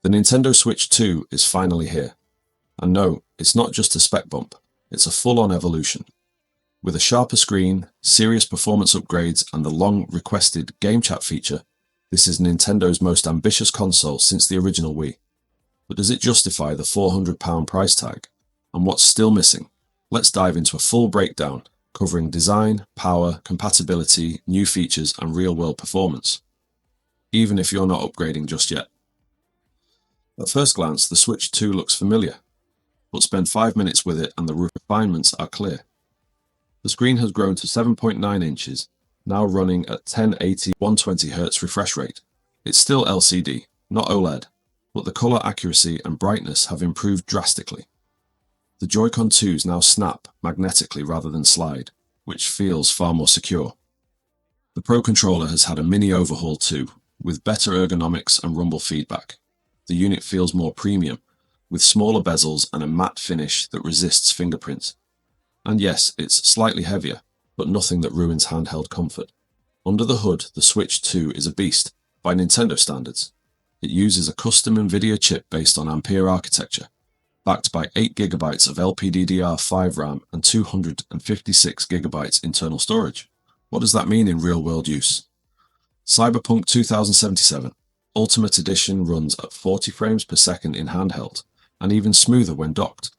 The Nintendo Switch 2 is finally here. And no, it's not just a spec bump, it's a full-on evolution. With a sharper screen, serious performance upgrades, and the long-requested GameChat feature, this is Nintendo's most ambitious console since the original Wii. But does it justify the £400 price tag? And what's still missing? Let's dive into a full breakdown, covering design, power, compatibility, new features, and real-world performance, even if you're not upgrading just yet. At first glance, the Switch 2 looks familiar, but spend 5 minutes with it and the refinements are clear. The screen has grown to 7.9 inches, now running at 1080 120Hz refresh rate. It's still LCD, not OLED, but the color accuracy and brightness have improved drastically. The Joy-Con 2s now snap magnetically rather than slide, which feels far more secure. The Pro Controller has had a mini overhaul too, with better ergonomics and rumble feedback. The unit feels more premium, with smaller bezels and a matte finish that resists fingerprints. And yes, it's slightly heavier, but nothing that ruins handheld comfort. Under the hood, the Switch 2 is a beast, by Nintendo standards. It uses a custom NVIDIA chip based on Ampere architecture, backed by 8GB of LPDDR5 RAM and 256GB internal storage. What does that mean in real-world use? Cyberpunk 2077 Ultimate Edition runs at 40 frames per second in handheld, and even smoother when docked.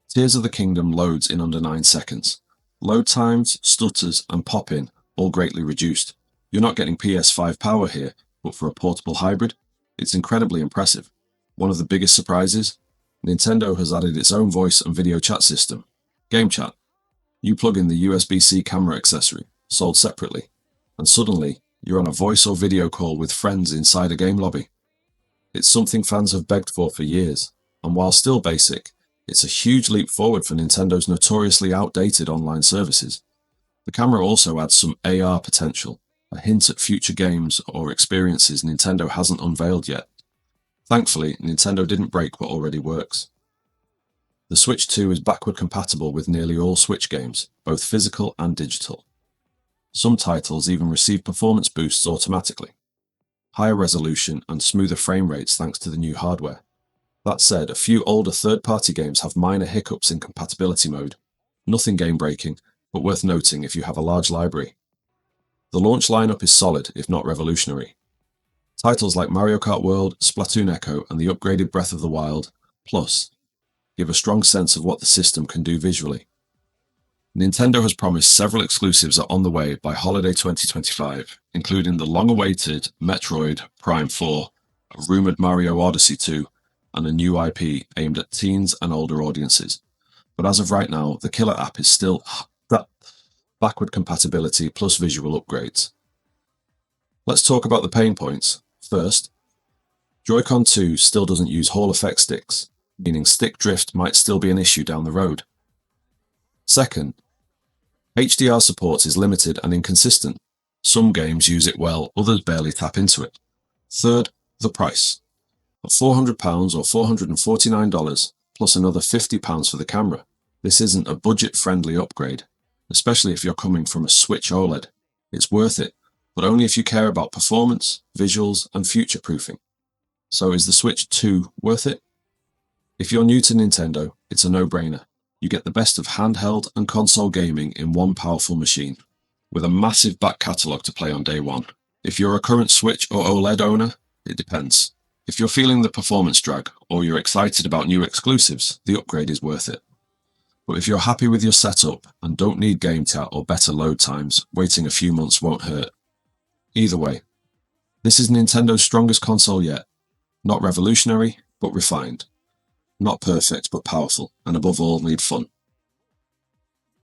Tears of the Kingdom loads in under 9 seconds. Load times, stutters, and pop-in all greatly reduced. You're not getting PS5 power here, but for a portable hybrid, it's incredibly impressive. One of the biggest surprises? Nintendo has added its own voice and video chat system, GameChat. You plug in the USB-C camera accessory, sold separately, and suddenly you're on a voice or video call with friends inside a game lobby. It's something fans have begged for years, and while still basic, it's a huge leap forward for Nintendo's notoriously outdated online services. The camera also adds some AR potential, a hint at future games or experiences Nintendo hasn't unveiled yet. Thankfully, Nintendo didn't break what already works. The Switch 2 is backward compatible with nearly all Switch games, both physical and digital. Some titles even receive performance boosts automatically, higher resolution and smoother frame rates thanks to the new hardware. That said, a few older third-party games have minor hiccups in compatibility mode. Nothing game-breaking, but worth noting if you have a large library. The launch lineup is solid, if not revolutionary. Titles like Mario Kart World, Splatoon Echo, and the upgraded Breath of the Wild Plus give a strong sense of what the system can do visually. Nintendo has promised several exclusives are on the way by holiday 2025, including the long-awaited Metroid Prime 4, a rumored Mario Odyssey 2, and a new IP aimed at teens and older audiences. But as of right now, the killer app is still that backward compatibility plus visual upgrades. Let's talk about the pain points. First, Joy-Con 2 still doesn't use Hall effect sticks, meaning stick drift might still be an issue down the road. Second, HDR support is limited and inconsistent. Some games use it well, others barely tap into it. Third, the price. At £400 or $449, plus another £50 for the camera, this isn't a budget-friendly upgrade, especially if you're coming from a Switch OLED. It's worth it, but only if you care about performance, visuals, and future-proofing. So is the Switch 2 worth it? If you're new to Nintendo, it's a no-brainer. You get the best of handheld and console gaming in one powerful machine, with a massive back catalogue to play on day one. If you're a current Switch or OLED owner, it depends. If you're feeling the performance drag, or you're excited about new exclusives, the upgrade is worth it. But if you're happy with your setup and don't need GameChat or better load times, waiting a few months won't hurt. Either way, this is Nintendo's strongest console yet. Not revolutionary, but refined. Not perfect, but powerful, and above all, need fun.